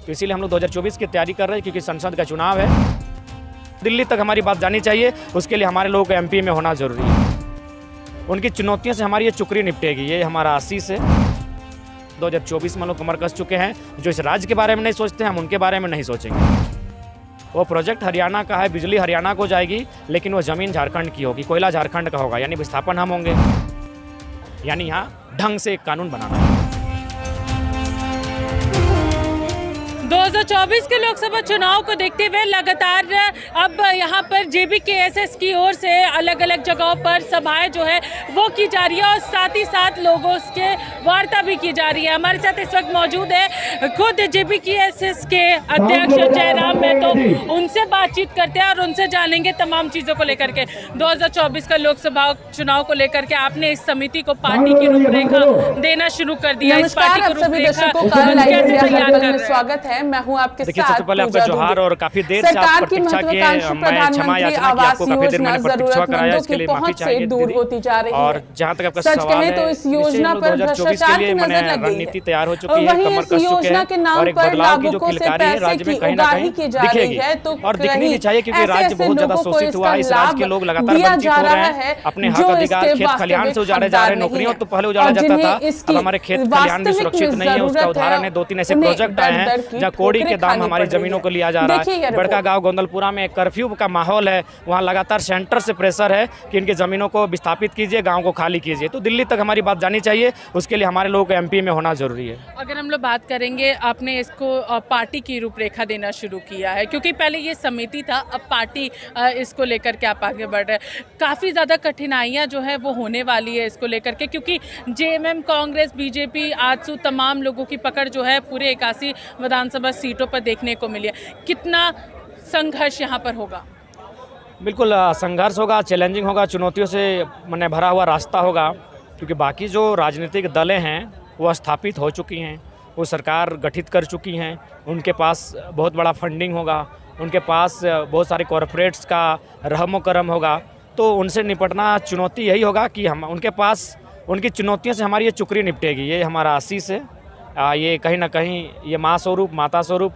तो इसीलिए हम लोग 2024 की तैयारी कर रहे हैं, क्योंकि संसद का चुनाव है। दिल्ली तक हमारी बात जानी चाहिए, उसके लिए हमारे लोगों को एमपी में होना जरूरी है। उनकी चुनौतियों से हमारी ये चुकरी निपटेगी, ये हमारा आशीष है। 2024 में लोग कमर कस चुके हैं। जो इस राज्य के बारे में नहीं सोचते, हम उनके बारे में नहीं सोचेंगे। वो प्रोजेक्ट हरियाणा का है, बिजली हरियाणा को जाएगी, लेकिन वो ज़मीन झारखंड की होगी, कोयला झारखंड का होगा, यानी विस्थापन हम होंगे। यानी यहाँ ढंग से एक कानून बनाना है। 2024 के लोकसभा चुनाव को देखते हुए लगातार अब यहाँ पर जेबीकेएसएस की ओर से अलग अलग जगहों पर सभाएं जो है वो की जा रही है और साथ ही साथ लोगों से वार्ता भी की जा रही है। हमारे साथ इस वक्त मौजूद है खुद जेबीकेएसएस के अध्यक्ष जयराम महतो, उनसे बातचीत करते हैं और उनसे जानेंगे तमाम चीज़ों को लेकर के। 2024 का लोकसभा चुनाव को लेकर के आपने इस समिति को पार्टी की रूपरेखा देना शुरू कर दिया। इस पार्टी की रूपरेखा स्वागत है। मैं हूं आपके साथ। सबसे पहले आपका जोहार और काफी देर से आप प्रतीक्षा किए। मैं क्षमा याचना की आपको काफी देर मैंने प्रतीक्षा कराया, इसके लिए माफी चाहिए दूर होती जा रही है। और जहां तक आपका सवाल है, तो इस योजना पर 2024 के लिए मैंने रणनीति तैयार हो चुकी है, कमर कस चुके हैं और एक बदलाव की जो किलकारी है राज्य में कहीं ना कहीं दिखेगी और दिखनी भी चाहिए, क्योंकि राज्य बहुत ज्यादा शोषित हुआ है। इस राज्य के लोग लगातार वंचित हो रहे हैं, अपने हक अधिकार खेत खलिहान से उजाड़े जा रहे हैं। नौकरियों तो पहले उजाड़ा जाता था, अब हमारे खेत खलिहान भी सुरक्षित नहीं है। उसका उदाहरण है 2-3 ऐसे प्रोजेक्ट आए हैं जहाँ कोड़ी के दाम हमारी जमीनों को लिया जा रहा है। बड़का गांव गोंदलपुरा में कर्फ्यू का माहौल है, वहां लगातार सेंटर से प्रेशर है कि इनकी जमीनों को विस्थापित कीजिए, गांव को खाली कीजिए। तो दिल्ली तक हमारी बात जानी चाहिए, उसके लिए हमारे लोगों को एमपी में होना जरूरी है। अगर हम लोग बात करेंगे, आपने इसको पार्टी की रूपरेखा देना शुरू किया है, क्योंकि पहले ये समिति था, अब पार्टी इसको लेकर के आप आगे बढ़ रहे हैं। काफ़ी ज़्यादा कठिनाइयाँ जो है वो होने वाली है इसको लेकर के, क्योंकि जेएमएम, कांग्रेस, बीजेपी, आजसू तमाम लोगों की पकड़ जो है पूरे 81 विधानसभा सीटों पर देखने को मिली है। कितना संघर्ष यहाँ पर होगा? बिल्कुल संघर्ष होगा, चैलेंजिंग होगा, चुनौतियों से मैंने भरा हुआ रास्ता होगा, क्योंकि बाकी जो राजनीतिक दलें हैं वो स्थापित हो चुकी हैं, वो सरकार गठित कर चुकी हैं, उनके पास बहुत बड़ा फंडिंग होगा, उनके पास बहुत सारे कॉरपोरेट्स का रहमो करम होगा। तो उनसे निपटना चुनौती यही होगा कि हम उनके पास, उनकी चुनौतियों से हमारी ये चुकरी निपटेगी, ये हमारा आशीष है। ये कहीं ना कहीं ये माँ स्वरूप, माता स्वरूप,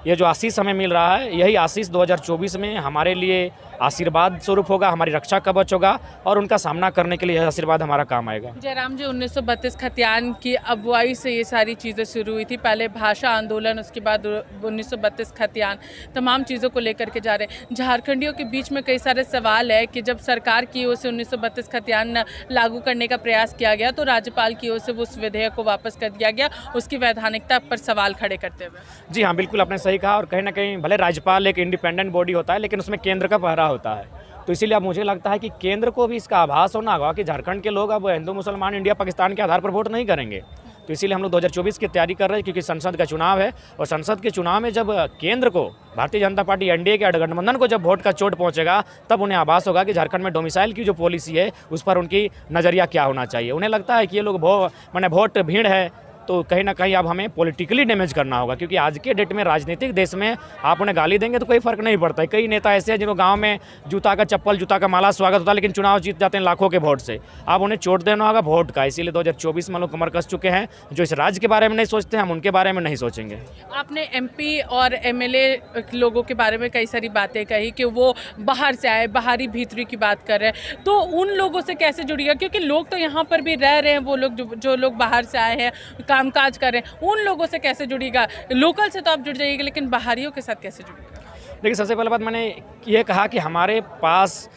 ये जो आशीष हमें मिल रहा है, यही आशीष 2024 में हमारे लिए आशीर्वाद स्वरूप होगा, हमारी रक्षा कवच होगा और उनका सामना करने के लिए यह आशीर्वाद हमारा काम आएगा। जयराम जी, 1932 खतियान की अगुवाई से ये सारी चीज़ें शुरू हुई थी। पहले भाषा आंदोलन, उसके बाद 1932 खतियान, तमाम चीज़ों को लेकर के जा रहे हैं। झारखंडियों के बीच में कई सारे सवाल है कि जब सरकार की ओर से 1932 खतियान लागू करने का प्रयास किया गया तो राज्यपाल की ओर से उस विधेयक को वापस कर दिया गया, उसकी वैधानिकता पर सवाल खड़े करते हुए। जी हाँ, बिल्कुल आपने सही कहा। और कहीं ना कहीं भले राज्यपाल एक इंडिपेंडेंट बॉडी होता है, लेकिन उसमें केंद्र का पहरा होता है। तो इसीलिए अब मुझे लगता है कि केंद्र को भी इसका आभास होना होगा कि झारखंड के लोग अब हिंदू, मुसलमान, इंडिया, पाकिस्तान के आधार पर वोट नहीं करेंगे। तो इसीलिए हम लोग 2024 की तैयारी कर रहे हैं, क्योंकि संसद का चुनाव है और संसद के चुनाव में जब केंद्र को, भारतीय जनता पार्टी एनडीए के गठबंधन को जब वोट का चोट पहुंचेगा, तब उन्हें आभास होगा कि झारखंड में डोमिसाइल की जो पॉलिसी है उस पर उनकी नज़रिया क्या होना चाहिए। उन्हें लगता है कि ये लोग वोट भीड़ है, तो कहीं ना कहीं अब हमें पॉलिटिकली डैमेज करना होगा, क्योंकि आज के डेट में राजनीतिक देश में आप उन्हें गाली देंगे तो कोई फर्क नहीं पड़ता है। कई नेता ऐसे हैं जिनको गांव में जूता का चप्पल, जूता का माला स्वागत होता है, लेकिन चुनाव जीत जाते हैं लाखों के वोट से। आप उन्हें चोट देना होगा वोट का। इसीलिए 2024 में लोग कमर कस चुके हैं। जो इस राज्य के बारे में नहीं सोचते, हम उनके बारे में नहीं सोचेंगे। आपने एमपी और एमएलए लोगों के बारे में कई सारी बातें कही कि वो बाहर से आए, बाहरी भीतरी की बात कर रहे हैं, तो उन लोगों से कैसे जुड़ेगा? क्योंकि लोग तो यहाँ पर भी रह रहे हैं, वो लोग जो लोग बाहर से आए हैं, कामकाज कर रहे हैं, उन लोगों से कैसे जुड़ेगा? लोकल से तो आप जुड़ जाइएगा, लेकिन बाहरियों के साथ कैसे जुड़ेगा? देखिए, सबसे पहले बात मैंने ये कहा कि हमारे पास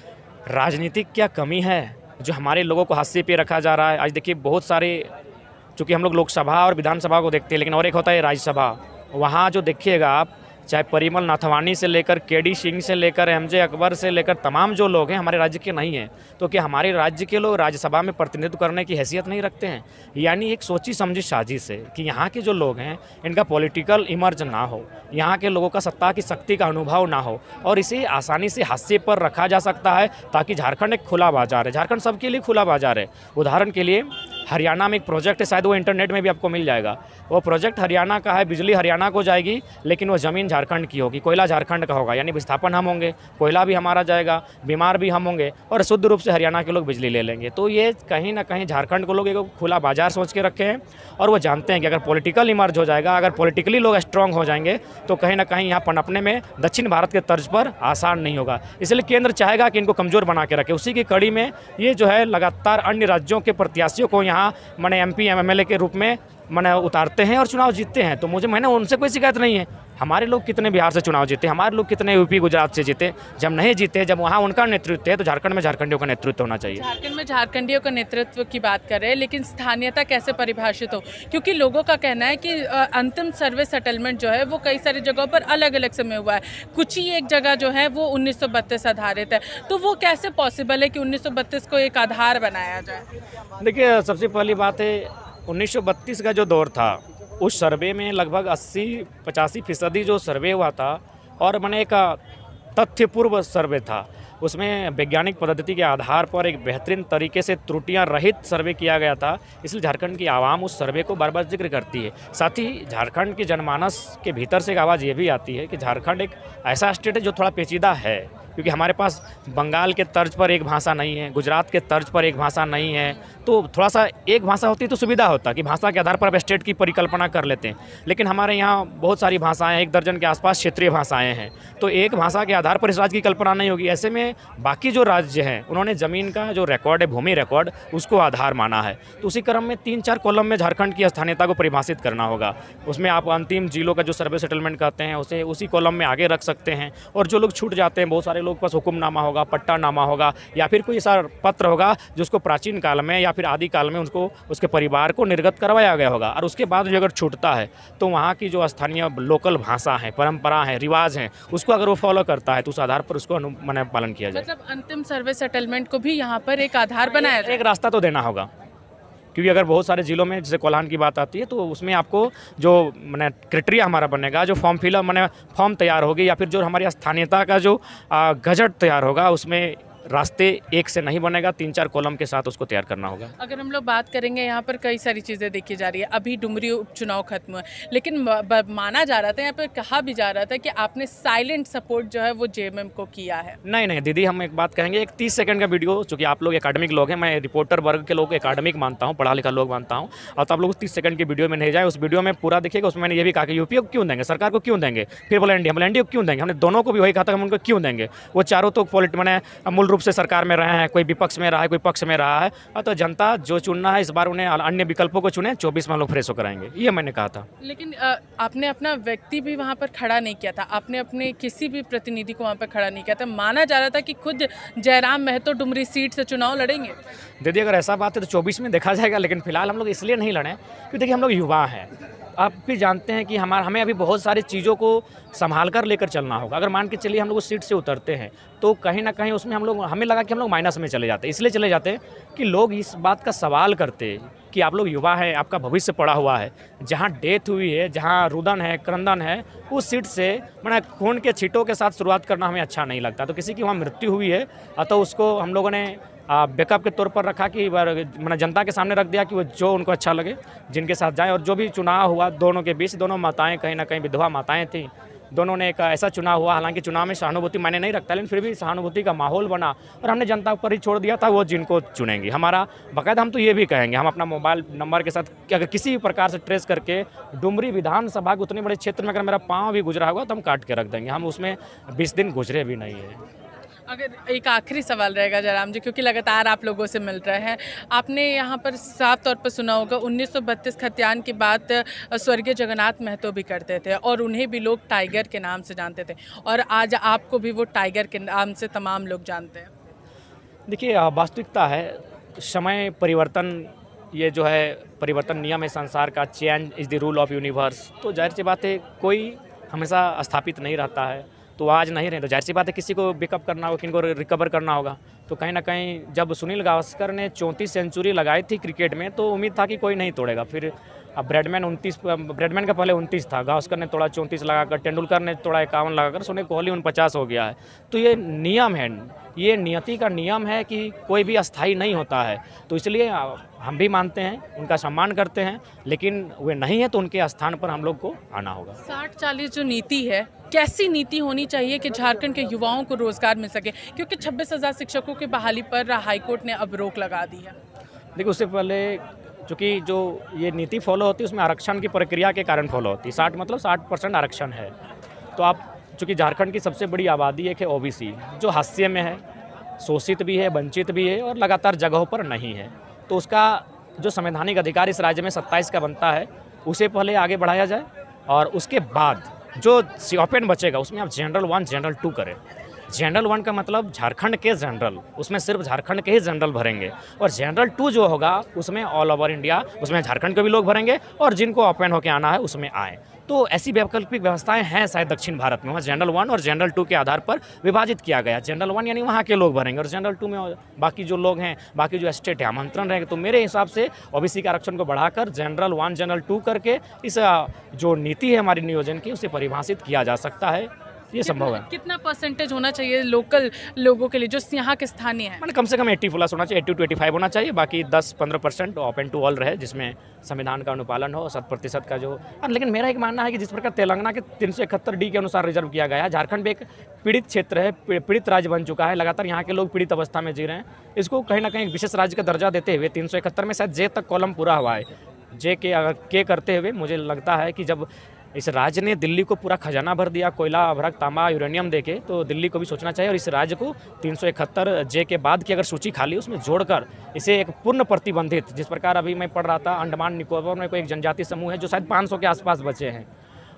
राजनीतिक क्या कमी है जो हमारे लोगों को हाशिए पे रखा जा रहा है। आज देखिए, बहुत सारे, चूँकि हम लोग लोकसभा और विधानसभा को देखते हैं, लेकिन और एक होता है राज्यसभा। वहाँ जो देखिएगा आप, चाहे परिमल नाथवानी से लेकर केडी सिंह से लेकर एमजे अकबर से लेकर तमाम जो लोग हैं हमारे राज्य के नहीं हैं। तो क्या हमारे राज्य के लोग राज्यसभा में प्रतिनिधित्व करने की हैसियत नहीं रखते हैं? यानी एक सोची समझी साजिश है कि यहाँ के जो लोग हैं इनका पॉलिटिकल इमर्ज ना हो, यहाँ के लोगों का सत्ता की शक्ति का अनुभव ना हो, और इसे आसानी से हाशिए पर रखा जा सकता है, ताकि झारखंड एक खुला बाजार है। झारखंड सबके लिए खुला बाजार है। उदाहरण के लिए हरियाणा में एक प्रोजेक्ट है, शायद वो इंटरनेट में भी आपको मिल जाएगा। वो प्रोजेक्ट हरियाणा का है, बिजली हरियाणा को जाएगी, लेकिन वो ज़मीन झारखंड की होगी, कोयला झारखंड का होगा, यानी विस्थापन हम होंगे, कोयला भी हमारा जाएगा, बीमार भी हम होंगे और शुद्ध रूप से हरियाणा के लोग बिजली ले लेंगे। तो ये कहीं ना कहीं झारखंड को लोग एक खुला बाजार सोच के रखे हैं और वो जानते हैं कि अगर पॉलिटिकल इमर्ज हो जाएगा, अगर पॉलिटिकली लोग स्ट्रांग हो जाएंगे तो कहीं ना कहीं यहाँ पनपने में दक्षिण भारत के तर्ज पर आसान नहीं होगा। इसलिए केंद्र चाहेगा कि इनको कमज़ोर बना के रखे। उसी की कड़ी में ये जो है लगातार अन्य राज्यों के प्रत्याशियों को यहाँ मैंने MP MLA के रूप में मैंने उतारते हैं और चुनाव जीतते हैं। तो मैंने उनसे कोई शिकायत नहीं है। हमारे लोग कितने बिहार से चुनाव जीते, हमारे लोग कितने UP गुजरात से जीते, जब नहीं जीते, जब वहाँ उनका नेतृत्व है तो झारखंड में झारखंडियों का नेतृत्व होना चाहिए। झारखंड में झारखंडियों का नेतृत्व की बात कर रहे हैं, लेकिन स्थानीयता कैसे परिभाषित हो, क्योंकि लोगों का कहना है कि अंतिम सर्वे सेटलमेंट जो है वो कई सारी जगहों पर अलग अलग समय हुआ है, कुछ ही एक जगह जो है वो 1932 आधारित है। तो वो कैसे पॉसिबल है कि 1932 को एक आधार बनाया जाए? देखिए, सबसे पहली बात है 1932 का जो दौर था उस सर्वे में लगभग 80-85% जो सर्वे हुआ था और मैंने एक तथ्यपूर्व सर्वे था, उसमें वैज्ञानिक पद्धति के आधार पर एक बेहतरीन तरीके से त्रुटियां रहित सर्वे किया गया था। इसलिए झारखंड की आवाम उस सर्वे को बार बार जिक्र करती है। साथ ही झारखंड की जनमानस के भीतर से एक आवाज़ ये भी आती है कि झारखंड एक ऐसा स्टेट है जो थोड़ा पेचीदा है, क्योंकि हमारे पास बंगाल के तर्ज पर एक भाषा नहीं है, गुजरात के तर्ज पर एक भाषा नहीं है। तो थोड़ा सा एक भाषा होती तो सुविधा होता कि भाषा के आधार पर आप स्टेट की परिकल्पना कर लेते हैं, लेकिन हमारे यहाँ बहुत सारी भाषाएं, 1 दर्जन के आसपास क्षेत्रीय भाषाएं हैं। तो एक भाषा के आधार पर इस राज्य की कल्पना नहीं होगी। ऐसे में बाकी जो राज्य हैं उन्होंने ज़मीन का जो रिकॉर्ड है, भूमि रिकॉर्ड, उसको आधार माना है। तो उसी क्रम में 3-4 कॉलम में झारखंड की स्थानीयता को परिभाषित करना होगा। उसमें आप अंतिम जिलों का जो सर्वे सेटलमेंट कहते हैं उसे उसी कॉलम में आगे रख सकते हैं। और जो लोग छूट जाते हैं, बहुत सारे लोग पास हुक्मनामा होगा, पट्टानामा होगा या फिर कोई ऐसा पत्र होगा जिसको प्राचीन काल में या फिर आदि काल में उसको उसके परिवार को निर्गत करवाया गया होगा, और उसके बाद भी अगर छूटता है तो वहाँ की जो स्थानीय लोकल भाषा है, परंपरा है, रिवाज हैं, उसको अगर वो फॉलो करता है तो उस आधार पर उसको माने पालन किया जाए। मतलब अंतिम सर्वे सेटलमेंट को भी यहाँ पर एक आधार बनाया जाए। एक रास्ता तो देना होगा, क्योंकि अगर बहुत सारे ज़िलों में जैसे कोल्हान की बात आती है तो उसमें आपको जो मैंने क्राइटेरिया हमारा बनेगा, जो फॉर्म फिलअप मैंने फॉर्म तैयार होगी या फिर जो हमारी स्थानीयता का जो गजट तैयार होगा उसमें रास्ते एक से नहीं बनेगा, 3-4 कॉलम के साथ उसको तैयार करना होगा। अगर हम लोग बात करेंगे, यहाँ पर कई सारी चीज़ें देखी जा रही है। अभी डुमरी उपचुनाव खत्म हुआ, लेकिन माना जा रहा था, यहाँ पर कहा भी जा रहा था कि आपने साइलेंट सपोर्ट जो है वो JMM को किया है। नहीं दीदी, हम एक बात कहेंगे, एक 30 सेकंड का वीडियो, चूँकि आप लोग एकेडमिक लोग हैं, मैं रिपोर्टर वर्ग के लोग एकेडमिक मानता हूँ, पढ़ा लिखा लोग मानता हूँ, और तो आप लोग 30 सेकंड की वीडियो में नहीं जाए। उस वीडियो में पूरा देखिएगा, उसमें मैंने ये भी कहा कि UP को क्यों देंगे, सरकार को क्यों देंगे, फिर बोला इंडिया, इंडिया को क्यों देंगे। हमने दोनों को भी वही कहा था, हम उनको क्यों देंगे। वो चारों तो मैंने मूल रूप से सरकार में रहे हैं, कोई विपक्ष में रहा है, कोई पक्ष में रहा है, और तो जनता जो चुनना है इस बार उन्हें अन्य विकल्पों को चुने, 24 में हम लोग फ्रेश होकर आएंगे, ये मैंने कहा था। लेकिन आपने अपना व्यक्ति भी वहाँ पर खड़ा नहीं किया था, आपने अपने किसी भी प्रतिनिधि को वहाँ पर खड़ा नहीं किया था। माना जा रहा था कि खुद जयराम महतो डुमरी सीट से चुनाव लड़ेंगे। दीदी, अगर ऐसा बात है तो 24 में देखा जाएगा, लेकिन फिलहाल हम लोग इसलिए नहीं लड़े क्योंकि देखिए हम लोग युवा हैं। आप भी जानते हैं कि हमें अभी बहुत सारी चीज़ों को संभाल कर लेकर चलना होगा। अगर मान के चलिए हम लोग उस सीट से उतरते हैं तो कहीं ना कहीं उसमें हमें लगा कि हम लोग माइनस में चले जाते हैं। इसलिए चले जाते हैं कि लोग इस बात का सवाल करते कि आप लोग युवा हैं, आपका भविष्य पड़ा हुआ है, जहाँ डेथ हुई है, जहाँ रुदन है, क्रंदन है, उस सीट से मैंने खून के छींटों के साथ शुरुआत करना हमें अच्छा नहीं लगता। तो किसी की वहाँ मृत्यु हुई है तो उसको हम लोगों ने बैकअप के तौर पर रखा कि मैंने जनता के सामने रख दिया कि वो जो उनको अच्छा लगे जिनके साथ जाएं। और जो भी चुनाव हुआ दोनों के बीच, दोनों माताएं कहीं ना कहीं विधवा माताएं थीं, दोनों ने एक ऐसा चुनाव हुआ, हालांकि चुनाव में सहानुभूति मायने नहीं रखता, लेकिन फिर भी सहानुभूति का माहौल बना और हमने जनता पर ही छोड़ दिया था वो जिनको चुनेंगे। हमारा बाकायदा हम तो ये भी कहेंगे, हम अपना मोबाइल नंबर के साथ कि अगर किसी भी प्रकार से ट्रेस करके डुमरी विधानसभा के उतने बड़े क्षेत्र में अगर मेरा पाँव भी गुजरा होगा तो हम काट के रख देंगे। हम उसमें 20 दिन गुजरे भी नहीं है। अगर एक आखिरी सवाल रहेगा जयराम जी, क्योंकि लगातार आप लोगों से मिल रहे हैं, आपने यहाँ पर साफ तौर पर सुना होगा 1932 खतियान की बात स्वर्गीय जगन्नाथ महतो भी करते थे और उन्हें भी लोग टाइगर के नाम से जानते थे, और आज आपको भी वो टाइगर के नाम से तमाम लोग जानते हैं। देखिए, वास्तविकता है, समय परिवर्तन, ये जो है परिवर्तन नियम है संसार का, change is the rule of universe. तो जाहिर सी बात है कोई हमेशा स्थापित नहीं रहता है, तो आज नहीं रहे तो जाहिर सी बात है किसी को बैकअप करना होगा, किनको रिकवर करना होगा। तो कहीं ना कहीं जब सुनील गावस्कर ने 34 सेंचुरी लगाई थी क्रिकेट में तो उम्मीद था कि कोई नहीं तोड़ेगा। फिर अब ब्रेडमैन का पहले 29 था, गावस्कर ने तोड़ा 34 लगाकर, तेंदुलकर ने तोड़ा 51 लगाकर, सोने कोहली 49 हो गया है। तो ये नियम है, ये नियति का नियम है कि कोई भी अस्थाई नहीं होता है। तो इसलिए हम भी मानते हैं, उनका सम्मान करते हैं, लेकिन वे नहीं है तो उनके स्थान पर हम लोग को आना होगा। 60-40 जो नीति है, कैसी नीति होनी चाहिए कि झारखंड के युवाओं को रोजगार मिल सके, क्योंकि 26,000 शिक्षकों की बहाली पर हाईकोर्ट ने अब रोक लगा दी है। देखिए, उससे पहले चूँकि जो ये नीति फॉलो होती है उसमें आरक्षण की प्रक्रिया के कारण फॉलो होती है। 60 मतलब 60% आरक्षण है। तो आप चूँकि झारखंड की सबसे बड़ी आबादी एक है ओबीसी, जो हाशिए में है, शोषित भी है, वंचित भी है और लगातार जगहों पर नहीं है। तो उसका जो संवैधानिक अधिकार इस राज्य में 27 का बनता है, उसे पहले आगे बढ़ाया जाए और उसके बाद जो ओपन बचेगा उसमें आप जनरल 1 जनरल 2 करें। जनरल 1 का मतलब झारखंड के जनरल, उसमें सिर्फ झारखंड के ही जनरल भरेंगे, और जनरल 2 जो होगा उसमें ऑल ओवर इंडिया, उसमें झारखंड के भी लोग भरेंगे और जिनको ओपन होकर आना है उसमें आए। तो ऐसी वैकल्पिक व्यवस्थाएं हैं शायद दक्षिण भारत में, वहाँ जनरल 1 और जनरल 2 के आधार पर विभाजित किया गया। जनरल 1 यानी वहाँ के लोग भरेंगे और जनरल 2 में बाकी जो लोग हैं, बाकी जो स्टेट है, आमंत्रण रहेंगे। तो मेरे हिसाब से ओबीसी के आरक्षण को बढ़ाकर जनरल 1 जनरल 2 करके इस जो नीति है हमारी नियोजन की, उसे परिभाषित किया जा सकता है। ये संभव है। कितना परसेंटेज होना चाहिए लोकल लोगों के लिए जो यहाँ के स्थानीय हैं? मैंने कम से कम 80+ होना चाहिए, 80 to 85 होना चाहिए, बाकी 10-15% ओपन टू ऑल रहे, जिसमें संविधान का अनुपालन हो, 100% का जो। लेकिन मेरा एक मानना है कि जिस प्रकार तेलंगाना के 371D के अनुसार रिजर्व किया गया है, झारखंड भी एक पीड़ित क्षेत्र है, पीड़ित राज्य बन चुका है, लगातार यहाँ के लोग पीड़ित अवस्था में जी रहे हैं। इसको कहीं ना कहीं विशेष राज्य का दर्जा देते हुए 371 में शायद जे तक कॉलम पूरा हुआ है, जे के अगर के करते हुए मुझे लगता है कि जब इस राज्य ने दिल्ली को पूरा खजाना भर दिया, कोयला, अभ्रक, तांबा, यूरेनियम देके, तो दिल्ली को भी सोचना चाहिए और इस राज्य को 371 जे के बाद की अगर सूची खाली उसमें जोड़कर इसे एक पूर्ण प्रतिबंधित, जिस प्रकार अभी मैं पढ़ रहा था अंडमान निकोबार में कोई एक जनजाति समूह है जो शायद 500 के आसपास बचे हैं,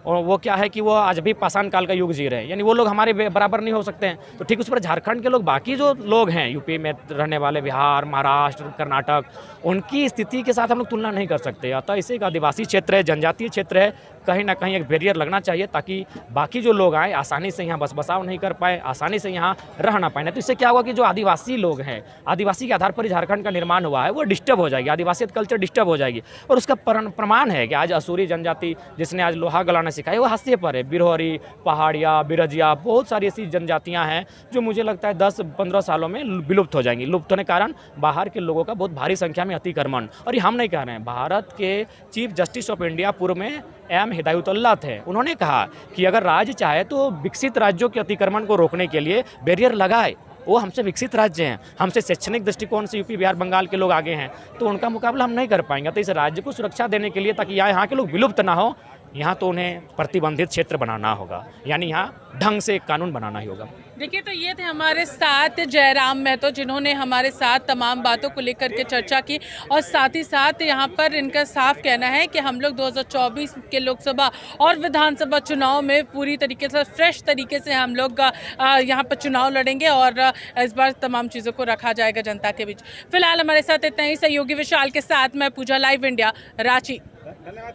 और वो क्या है कि वो आज भी पाषाण काल का युग जी रहे हैं, यानी वो लोग हमारे बराबर नहीं हो सकते हैं। तो ठीक उस पर झारखंड के लोग, बाकी जो लोग हैं यूपी में रहने वाले, बिहार, महाराष्ट्र, कर्नाटक, उनकी स्थिति के साथ हम लोग तुलना नहीं कर सकते। अतः इसे एक आदिवासी क्षेत्र है, जनजातीय क्षेत्र है, कहीं ना कहीं एक बैरियर लगना चाहिए ताकि बाकी जो लोग आए आसानी से यहाँ बसाव नहीं कर पाए, आसानी से यहाँ रह ना पाए। तो इससे क्या होगा कि जो आदिवासी लोग हैं, आदिवासी के आधार पर झारखंड का निर्माण हुआ है, वो डिस्टर्ब हो जाएगी, आदिवासियत कल्चर डिस्टर्ब हो जाएगी। और उसका प्रमाण है कि आज असुरी जनजाति जिसने आज लोहा गलाना सिखाया वो हाशिए पर है। बिरहोरी, पहाड़िया, बिरजिया, बहुत सारी ऐसी जनजातियाँ हैं जो मुझे लगता है 10-15 सालों में विलुप्त हो जाएंगी। लुप्त होने के कारण बाहर के लोगों का बहुत भारी संख्या में अतिक्रमण, और ये हम नहीं कह रहे हैं, भारत के चीफ जस्टिस ऑफ इंडिया पूर्व में एम हिदायतुल्लाह थे, उन्होंने कहा कि अगर राज्य चाहे तो विकसित राज्यों के अतिक्रमण को रोकने के लिए बैरियर लगाए। वो हमसे विकसित राज्य हैं, हमसे शैक्षणिक दृष्टिकोण से यूपी, बिहार, बंगाल के लोग आगे हैं, तो उनका मुकाबला हम नहीं कर पाएंगे। तो इस राज्य को सुरक्षा देने के लिए, ताकि यहाँ के लोग विलुप्त ना हो, यहाँ तो उन्हें प्रतिबंधित क्षेत्र बनाना होगा, यानी यहाँ ढंग से कानून बनाना ही होगा। देखिए, तो ये थे हमारे साथ जयराम महतो, जिन्होंने हमारे साथ तमाम बातों को लेकर के चर्चा की, और साथ ही साथ यहाँ पर इनका साफ कहना है कि हम लोग 2024 के लोकसभा और विधानसभा चुनाव में पूरी तरीके से फ्रेश तरीके से हम लोग यहाँ पर चुनाव लड़ेंगे और इस बार तमाम चीज़ों को रखा जाएगा जनता के बीच। फिलहाल हमारे साथ इतना ही। सहयोगी विशाल के साथ मैं पूजा, लाइव इंडिया, रांची।